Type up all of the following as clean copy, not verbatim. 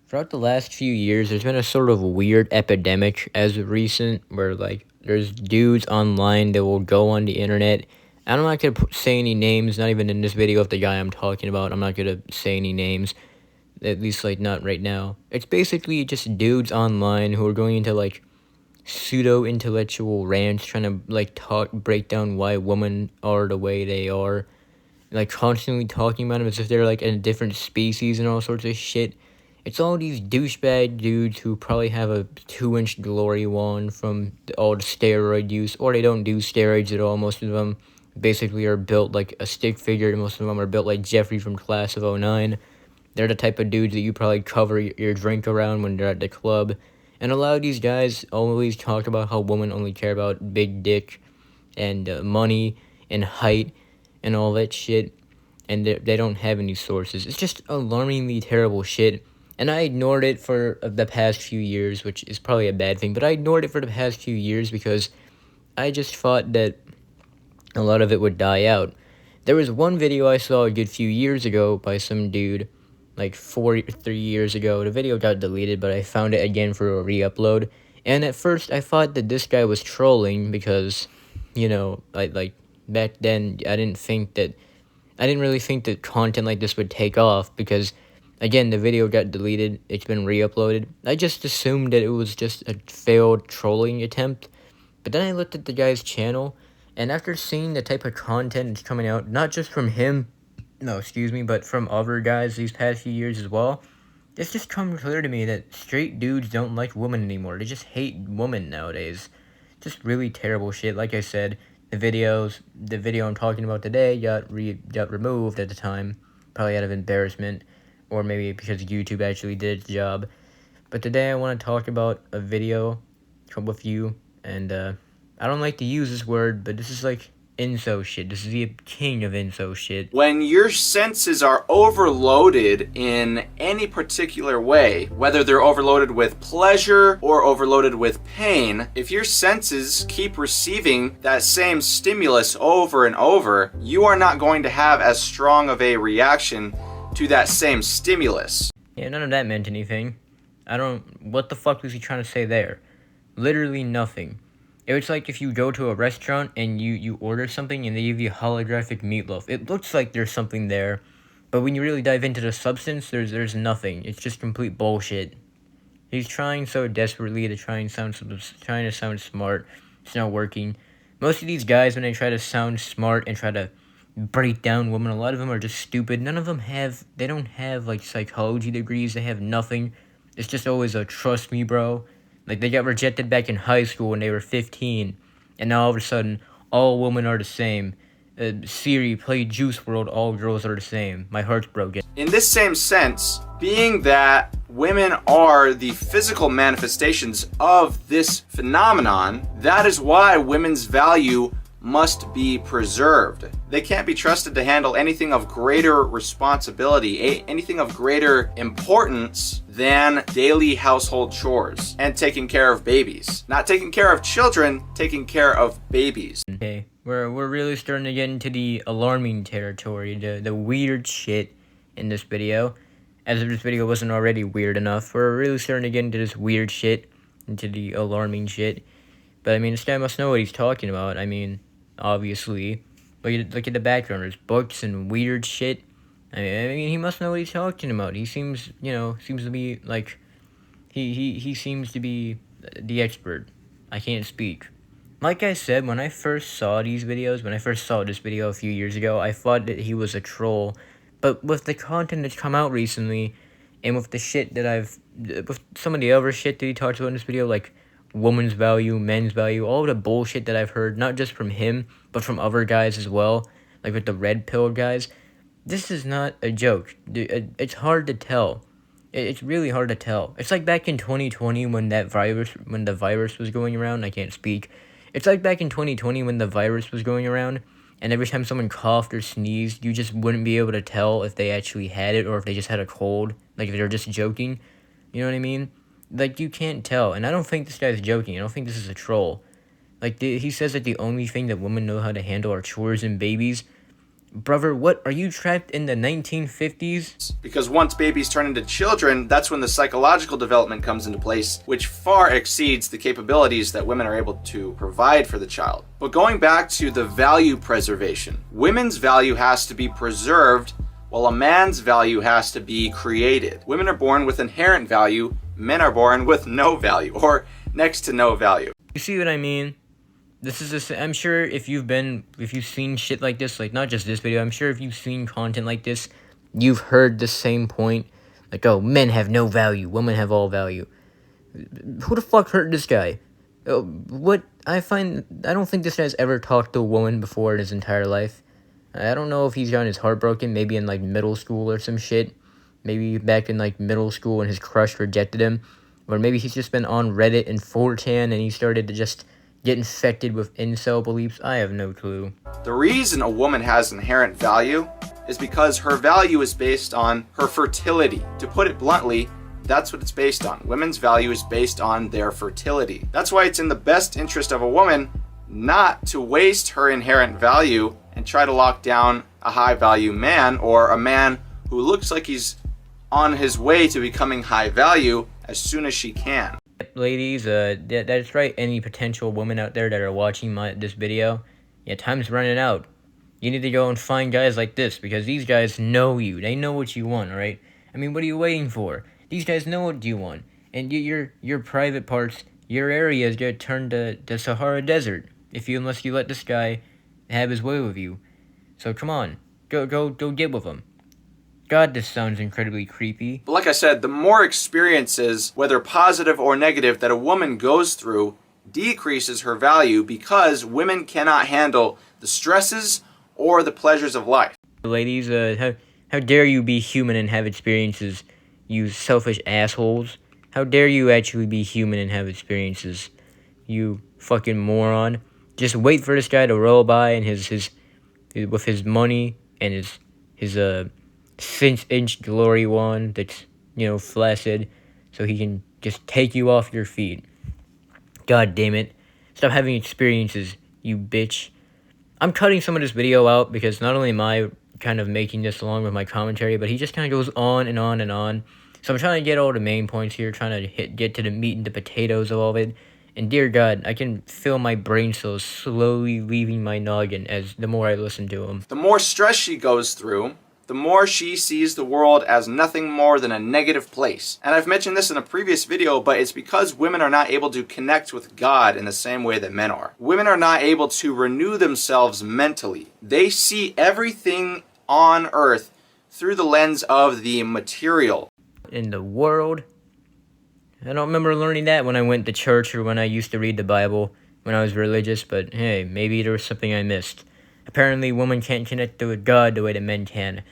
Throughout the last few years, there's been a sort of weird epidemic as of recent where, like, there's dudes online that will go on the internet. I'm not going to say any names, not even in this video of the guy I'm talking about. I'm not going to say any names, at least, like, not right now. It's basically just dudes online who are going into, like, pseudo-intellectual rants trying to, like, break down why women are the way they are. Like, constantly talking about them as if they're, like, in a different species and all sorts of shit. It's all these douchebag dudes who probably have a 2-inch glory wand from all the steroid use, or they don't do steroids at all. Most of them basically are built like a stick figure. Most of them are built like Jeffrey from Class of '09. They're the type of dudes that you probably cover your drink around when they're at the club. And a lot of these guys always talk about how women only care about big dick and money and height and all that shit, and they don't have any sources. It's just alarmingly terrible shit. And I ignored it for the past few years, which is probably a bad thing, but I ignored it for the past few years because I just thought that a lot of it would die out. There was one video I saw a good few years ago by some dude, like 3 years ago. The video got deleted, but I found it again for a re-upload. And at first, I thought that this guy was trolling because, back then I didn't really think that content like this would take off because, again, the video got deleted. It's been re-uploaded. I just assumed that it was just a failed trolling attempt. But then I looked at the guy's channel, and after seeing the type of content that's coming out, not just from him, no, excuse me, but from other guys these past few years as well, it's just come clear to me that straight dudes don't like women anymore. They just hate women nowadays. Just really terrible shit. Like I said, the video I'm talking about today got removed at the time, probably out of embarrassment, or maybe because YouTube actually did its job. But today I want to talk about a video with you, and I don't like to use this word, but this is like inso shit. This is the king of inso shit. When your senses are overloaded in any particular way, whether they're overloaded with pleasure or overloaded with pain, if your senses keep receiving that same stimulus over and over, you are not going to have as strong of a reaction to that same stimulus. Yeah, none of that meant anything. What the fuck was he trying to say there? Literally nothing. It was like if you go to a restaurant and you order something and they give you holographic meatloaf. It looks like there's something there, but when you really dive into the substance, there's nothing. It's just complete bullshit. He's trying so desperately to trying to sound smart. It's not working. Most of these guys, when they try to sound smart and try to break down women, a lot of them are just stupid. They don't have like psychology degrees. They have nothing. It's just always a trust me, bro. Like, they got rejected back in high school when they were 15, and now all of a sudden, all women are the same. Siri, play Juice WRLD, all girls are the same. My heart's broken. In this same sense, being that women are the physical manifestations of this phenomenon, that is why women's value must be preserved. They can't be trusted to handle anything of greater responsibility, anything of greater importance than daily household chores and taking care of babies. Not taking care of children, taking care of babies. Okay, we're really starting to get into the alarming territory, the weird shit in this video. As if this video wasn't already weird enough, we're really starting to get into this weird shit, into the alarming shit. But I mean, this guy must know what he's talking about. I mean, obviously, look at the background. There's books and weird shit. I mean, he must know what he's talking about. He seems to be like, he seems to be the expert. I can't speak. Like I said, when I first saw this video a few years ago, I thought that he was a troll. But with the content that's come out recently, and with the shit that with some of the other shit that he talked about in this video, like woman's value, men's value, all the bullshit that I've heard, not just from him, but from other guys as well, like with the red pill guys, this is not a joke. It's hard to tell. It's really hard to tell. It's like back in 2020 when the virus was going around. I can't speak. It's like back in 2020 when the virus was going around, and every time someone coughed or sneezed, you just wouldn't be able to tell if they actually had it or if they just had a cold, like if they were just joking. You know what I mean? Like, you can't tell, and I don't think this guy's joking. I don't think this is a troll. Like, he says that the only thing that women know how to handle are chores and babies. Brother, what? Are you trapped in the 1950s? Because once babies turn into children, that's when the psychological development comes into place, which far exceeds the capabilities that women are able to provide for the child. But going back to the value preservation, women's value has to be preserved while a man's value has to be created. Women are born with inherent value, men are born with no value, or next to no value. You see what I mean? This is I'm sure if you've seen shit like this, like not just this video, I'm sure if you've seen content like this, you've heard the same point. Like, oh, men have no value, women have all value. Who the fuck hurt this guy? I don't think this guy's ever talked to a woman before in his entire life. I don't know if he's gotten his heart broken, maybe in like middle school or some shit. Maybe back in like middle school when his crush rejected him. Or maybe he's just been on Reddit and 4chan and he started to just get infected with incel beliefs. I have no clue. The reason a woman has inherent value is because her value is based on her fertility. To put it bluntly, that's what it's based on. Women's value is based on their fertility. That's why it's in the best interest of a woman not to waste her inherent value and try to lock down a high value man, or a man who looks like he's on his way to becoming high value, as soon as she can. Ladies, that's right, any potential women out there that are watching this video, yeah, time's running out. You need to go and find guys like this, because these guys know you. They know what you want, alright? I mean, what are you waiting for? These guys know what you want. And your private parts, your areas get turned to Sahara Desert, unless you let this guy have his way with you. So come on, go get with him. God, this sounds incredibly creepy. But like I said, the more experiences, whether positive or negative, that a woman goes through decreases her value, because women cannot handle the stresses or the pleasures of life. Ladies, how dare you be human and have experiences, you selfish assholes. How dare you actually be human and have experiences, you fucking moron. Just wait for this guy to roll by and with his money and his 6-inch glory wand that's, flaccid, so he can just take you off your feet. God damn it. Stop having experiences, you bitch. I'm cutting some of this video out because not only am I kind of making this along with my commentary, but he just kind of goes on and on and on. So I'm trying to get all the main points here, trying to get to the meat and the potatoes of all of it. And dear God, I can feel my brain cells slowly leaving my noggin as the more I listen to him. The more stress she goes through, the more she sees the world as nothing more than a negative place. And I've mentioned this in a previous video, but it's because women are not able to connect with God in the same way that men are. Women are not able to renew themselves mentally. They see everything on earth through the lens of the material. In the world, I don't remember learning that when I went to church or when I used to read the Bible when I was religious, but hey, maybe there was something I missed. Apparently, women can't connect with God the way that men can.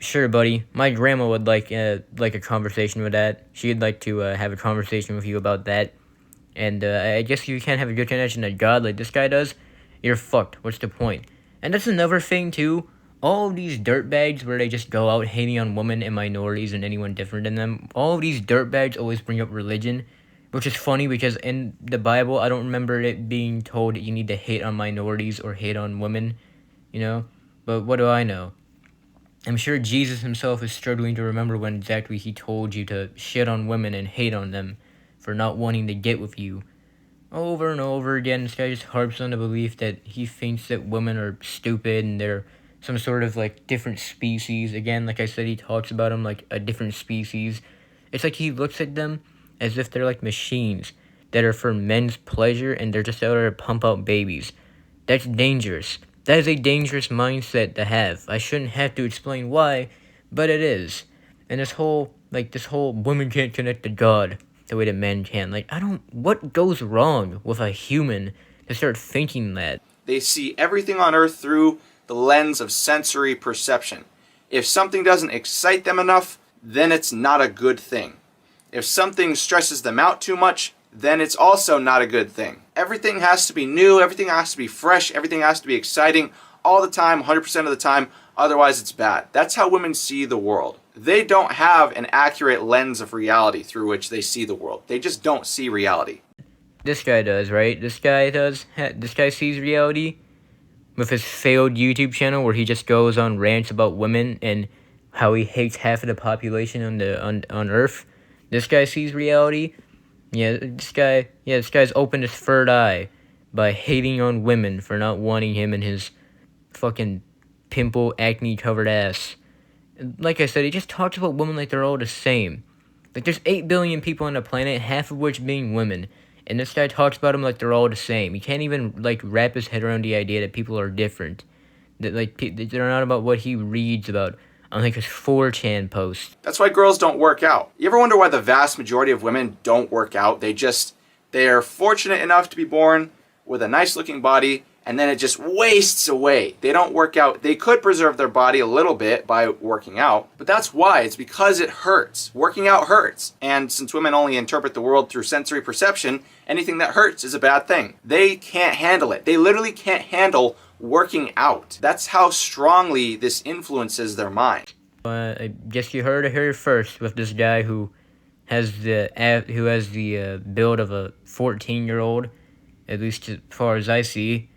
Sure, buddy. My grandma would like a conversation with that. She'd like to have a conversation with you about that. And I guess you can't have a good connection to God like this guy does. You're fucked. What's the point? And that's another thing, too. All of these dirtbags where they just go out hating on women and minorities and anyone different than them, all of these dirtbags always bring up religion, which is funny because in the Bible, I don't remember it being told that you need to hate on minorities or hate on women, But what do I know? I'm sure Jesus himself is struggling to remember when exactly he told you to shit on women and hate on them for not wanting to get with you. Over and over again, this guy just harps on the belief that he thinks that women are stupid and they're some sort of, different species. Again, like I said, he talks about them like a different species. It's like he looks at them as if they're like machines that are for men's pleasure and they're just out there to pump out babies. That's dangerous. That is a dangerous mindset to have. I shouldn't have to explain why, but it is. And this whole women can't connect to God the way that men can. What goes wrong with a human to start thinking that? They see everything on earth through the lens of sensory perception. If something doesn't excite them enough, then it's not a good thing. If something stresses them out too much, then it's also not a good thing. Everything has to be new, everything has to be fresh, everything has to be exciting all the time, 100% of the time, otherwise it's bad. That's how women see the world. They don't have an accurate lens of reality through which they see the world. They just don't see reality. This guy does, right? This guy sees reality. with his failed YouTube channel where he just goes on rants about women and how he hates half of the population on Earth. This guy sees reality. This guy's opened his third eye by hating on women for not wanting him in his fucking pimple, acne-covered ass. Like I said, he just talks about women like they're all the same. Like, there's 8 billion people on the planet, half of which being women. And this guy talks about them like they're all the same. He can't even, like, wrap his head around the idea that people are different. That, like, they're not about what he reads about on, like, his 4chan post. That's why girls don't work out. You ever wonder why the vast majority of women don't work out? They are fortunate enough to be born with a nice-looking body, and then it just wastes away. They don't work out. They could preserve their body a little bit by working out, but that's why. It's because it hurts. Working out hurts. And since women only interpret the world through sensory perception, anything that hurts is a bad thing. They can't handle it. They literally can't handle working out. That's how strongly this influences their mind. I guess you heard it here first with this guy who has the build of a 14-year-old, at least as far as I see.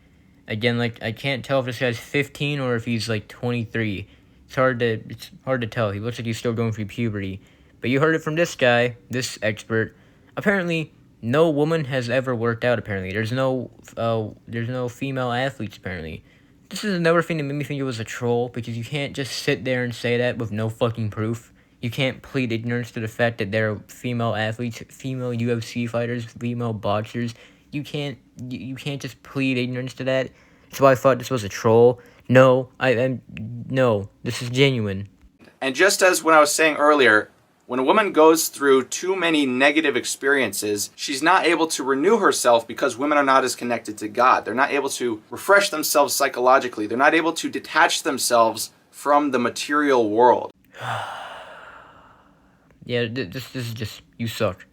Again, like, I can't tell if this guy's 15 or if he's, like, 23. It's hard to tell. He looks like he's still going through puberty. But you heard it from this guy, this expert. Apparently, no woman has ever worked out, apparently. There's no female athletes, apparently. This is another thing that made me think it was a troll, because you can't just sit there and say that with no fucking proof. You can't plead ignorance to the fact that there are female athletes, female UFC fighters, female boxers. You can't just plead ignorance to that. That's why I thought this was a troll. No, no, this is genuine. And just as when I was saying earlier, when a woman goes through too many negative experiences, she's not able to renew herself because women are not as connected to God. They're not able to refresh themselves psychologically. They're not able to detach themselves from the material world. Yeah, this is just, you suck.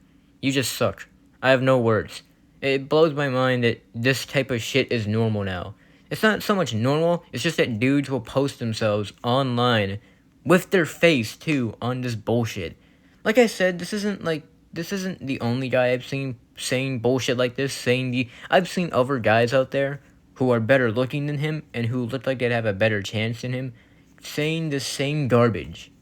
You just suck. I have no words. It blows my mind that this type of shit is normal now. It's not so much normal, it's just that dudes will post themselves online with their face, too, on this bullshit. Like I said, this isn't the only guy I've seen saying bullshit like this, I've seen other guys out there who are better looking than him and who look like they'd have a better chance than him, saying the same garbage,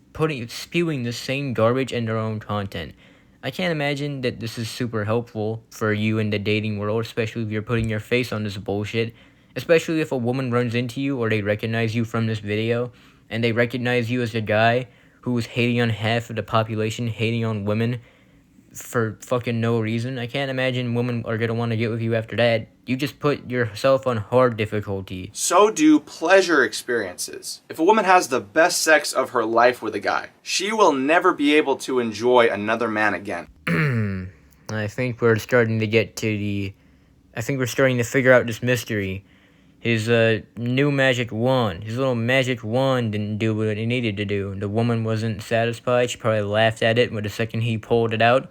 spewing the same garbage in their own content. I can't imagine that this is super helpful for you in the dating world, especially if you're putting your face on this bullshit. Especially if a woman runs into you or they recognize you from this video, and they recognize you as a guy who was hating on half of the population, hating on women for fucking no reason. I can't imagine women are going to want to get with you after that. You just put yourself on hard difficulty. So do pleasure experiences. If a woman has the best sex of her life with a guy, she will never be able to enjoy another man again. I think we're starting to figure out this mystery. His new magic wand, his little magic wand didn't do what it needed to do. The woman wasn't satisfied. She probably laughed at it the second he pulled it out.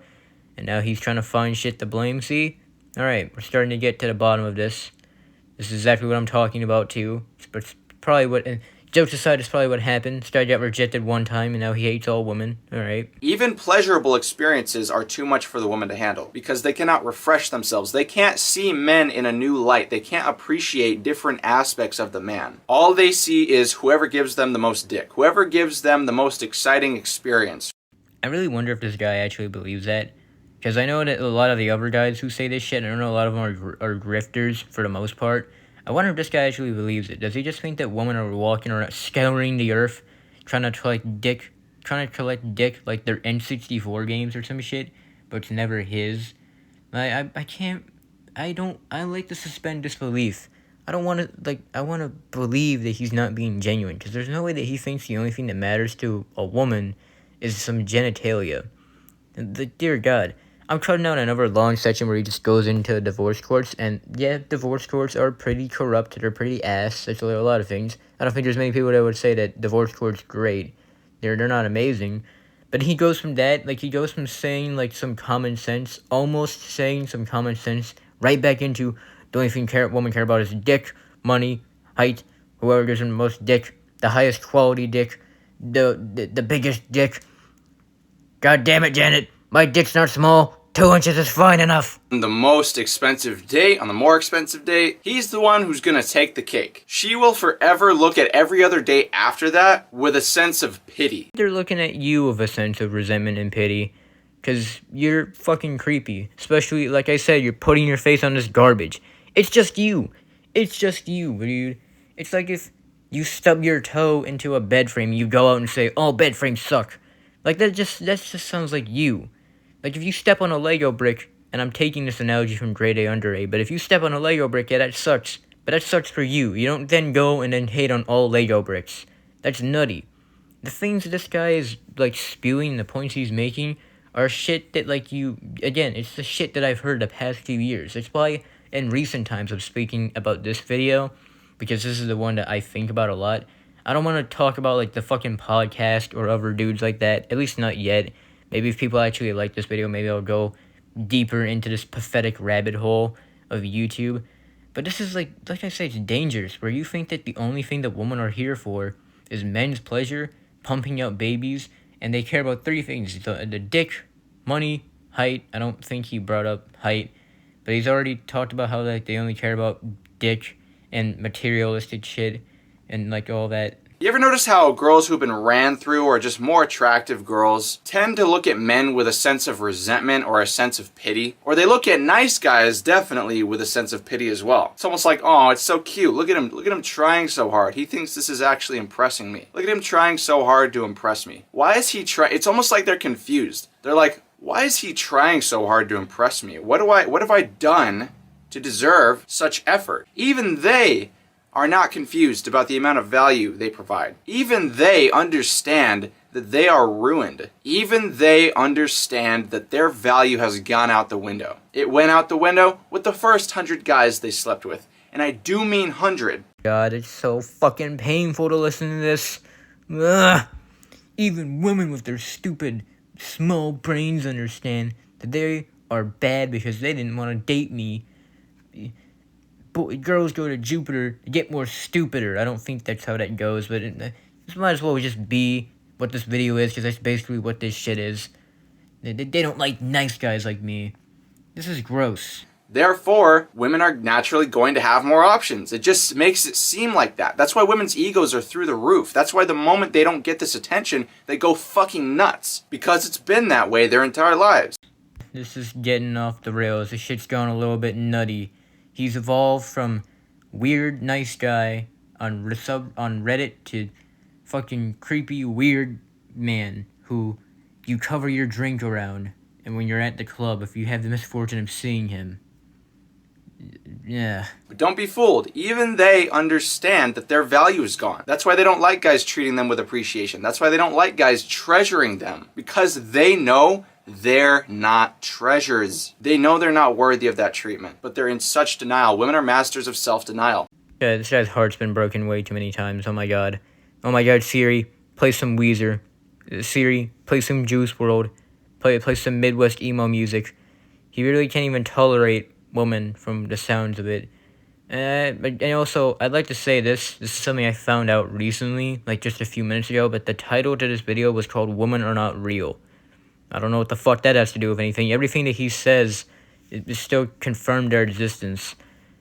And now he's trying to find shit to blame, see? Alright, we're starting to get to the bottom of this. This is exactly what I'm talking about, too. It's probably what... Jokes aside, it's probably what happened. This guy got rejected one time, and now he hates all women. Alright. Even pleasurable experiences are too much for the woman to handle, because they cannot refresh themselves. They can't see men in a new light. They can't appreciate different aspects of the man. All they see is whoever gives them the most dick. Whoever gives them the most exciting experience. I really wonder if this guy actually believes that. Because I know that a lot of the other guys who say this shit, I don't know, a lot of them are grifters for the most part. I wonder if this guy actually believes it. Does he just think that women are walking around, scouring the earth, trying to collect dick like they're N64 games or some shit, but it's never his? I like to suspend disbelief. I want to believe that he's not being genuine, because there's no way that he thinks the only thing that matters to a woman is some genitalia. Dear God. I'm cutting out another long section where he just goes into divorce courts, and yeah, divorce courts are pretty corrupt, they're pretty ass, there's a lot of things. I don't think there's many people that would say that divorce courts great. They're not amazing. But he goes from that, he goes from saying, some common sense, almost saying some common sense, right back into the only thing women care about is dick, money, height, whoever gives them the most dick, the highest quality dick, the biggest dick. God damn it, Janet. My dick's not small. 2 inches is fine enough. On the most expensive date, on the more expensive date, he's the one who's gonna take the cake. She will forever look at every other date after that with a sense of pity. They're looking at you with a sense of resentment and pity. Because you're fucking creepy. Especially, like I said, you're putting your face on this garbage. It's just you. It's just you, dude. It's like if you stub your toe into a bed frame, you go out and say, oh, bed frames suck. Like, that just sounds like you. Like, if you step on a Lego brick, and I'm taking this analogy from grade A under A, but if you step on a Lego brick, yeah, that sucks. But that sucks for you. You don't then go and then hate on all Lego bricks. That's nutty. The things this guy is, like, spewing, the points he's making, are shit that, like, again, it's the shit that I've heard the past few years. That's why, in recent times, I'm speaking about this video, because this is the one that I think about a lot. I don't want to talk about, like, the fucking podcast or other dudes like that, at least not yet. Maybe if people actually like this video, maybe I'll go deeper into this pathetic rabbit hole of YouTube. But this is, like I say, it's dangerous, where you think that the only thing that women are here for is men's pleasure, pumping out babies, and they care about 3 things: the dick, money, height. I don't think he brought up height, but he's already talked about how, like, they only care about dick and materialistic shit and, like, all that. You ever notice how girls who've been ran through or just more attractive girls tend to look at men with a sense of resentment or a sense of pity? Or they look at nice guys definitely with a sense of pity as well. It's almost like, oh, it's so cute. Look at him trying so hard. He thinks this is actually impressing me. Look at him trying so hard to impress me. Why is he trying? It's almost like they're confused. They're like, why is he trying so hard to impress me? What have I done to deserve such effort? Even they are not confused about the amount of value they provide. Even they understand that they are ruined. Even they understand that their value has gone out the window. It went out the window with the first 100 guys they slept with. And I do mean 100. God, it's so fucking painful to listen to this. Ugh. Even women with their stupid, small brains understand that they are bad because they didn't want to date me. Girls go to Jupiter to get more stupider. I don't think that's how that goes, but this might as well just be what this video is, because that's basically what this shit is. They don't like nice guys like me. This is gross. Therefore, women are naturally going to have more options. It just makes it seem like that. That's why women's egos are through the roof. That's why the moment they don't get this attention, they go fucking nuts. Because it's been that way their entire lives. This is getting off the rails. This shit's gone a little bit nutty. He's evolved from weird nice guy on Reddit to fucking creepy weird man who you cover your drink around, and when you're at the club, if you have the misfortune of seeing him. Yeah. But don't be fooled. Even they understand that their value is gone. That's why they don't like guys treating them with appreciation. That's why they don't like guys treasuring them. Because they know they're not treasures. They know they're not worthy of that treatment, but they're in such denial. Women are masters of self-denial. Yeah, this guy's heart's been broken way too many times. Oh my god. Oh my god, Siri, play some Weezer. Siri, play some Juice WRLD. Play some Midwest emo music. He really can't even tolerate women from the sounds of it. And also, I'd like to say this. This is something I found out recently, like just a few minutes ago, but the title to this video was called Women Are Not Real. I don't know what the fuck that has to do with anything. Everything that he says is still confirmed their existence.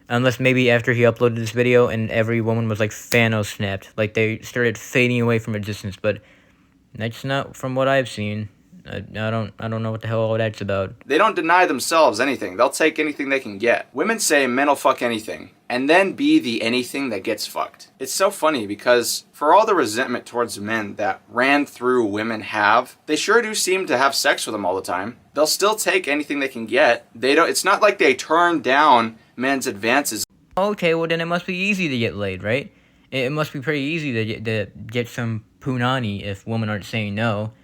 Unless maybe after he uploaded this video and every woman was like Thanos snapped. Like they started fading away from existence. But that's not from what I've seen. I don't know what the hell all that's about. They don't deny themselves anything. They'll take anything they can get. Women say men will fuck anything, and then be the anything that gets fucked. It's so funny because for all the resentment towards men that ran through women have, they sure do seem to have sex with them all the time. They'll still take anything they can get. It's not like they turn down men's advances. Okay, well then it must be easy to get laid, right? It must be pretty easy to get some punani if women aren't saying no.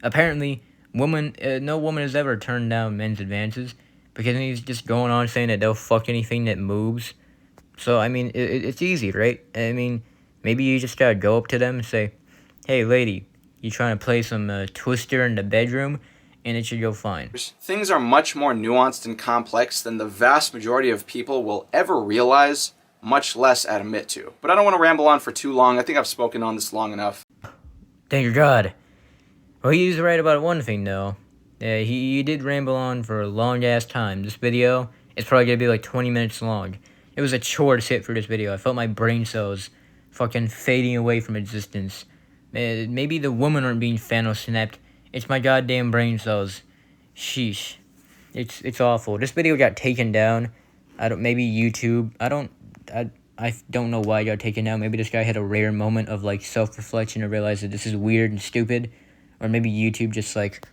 Apparently, no woman has ever turned down men's advances because he's just going on saying that they'll fuck anything that moves. So, I mean, it's easy, right? I mean, maybe you just gotta go up to them and say, hey, lady, you trying to play some Twister in the bedroom? And it should go fine. Things are much more nuanced and complex than the vast majority of people will ever realize, much less admit to. But I don't want to ramble on for too long. I think I've spoken on this long enough. Thank your God. Well, he's right about one thing, though. He did ramble on for a long ass time. This video is probably gonna be like 20 minutes long. It was a chore to sit for this video. I felt my brain cells fucking fading away from existence. Maybe the women aren't being Thanos snapped. It's my goddamn brain cells. Sheesh. It's awful. This video got taken down. Maybe YouTube. I don't know why it got taken down. Maybe this guy had a rare moment of like self-reflection and realized that this is weird and stupid. Or maybe YouTube just like,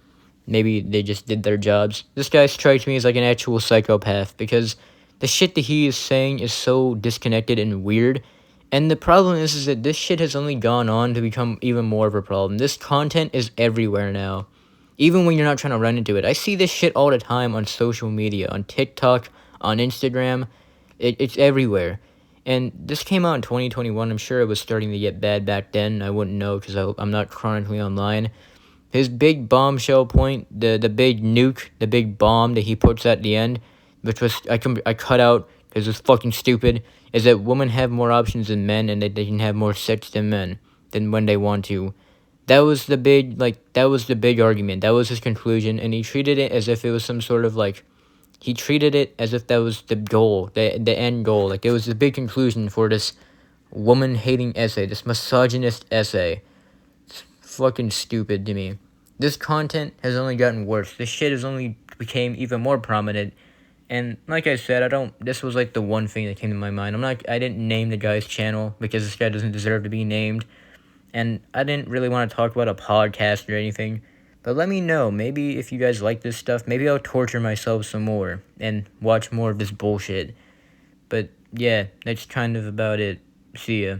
maybe they just did their jobs. This guy strikes me as like an actual psychopath because the shit that he is saying is so disconnected and weird. And the problem is that this shit has only gone on to become even more of a problem. This content is everywhere now. Even when you're not trying to run into it. I see this shit all the time on social media, on TikTok, on Instagram. It's everywhere. And this came out in 2021. I'm sure it was starting to get bad back then. I wouldn't know because I'm not chronically online. His big bombshell point, the big nuke, the big bomb that he puts at the end, which was I cut out because it was fucking stupid, is that women have more options than men and that they can have more sex than men than when they want to. That was the big argument. That was his conclusion, and he treated it as if it was some sort of like, he treated it as if that was the goal, the end goal. Like it was the big conclusion for this woman-hating essay, this misogynist essay. It's fucking stupid to me. This content has only gotten worse. This shit has only became even more prominent. And like I said, this was like the one thing that came to my mind. I didn't name the guy's channel because this guy doesn't deserve to be named. And I didn't really want to talk about a podcast or anything. But let me know. Maybe if you guys like this stuff, maybe I'll torture myself some more and watch more of this bullshit. But yeah, that's kind of about it. See ya.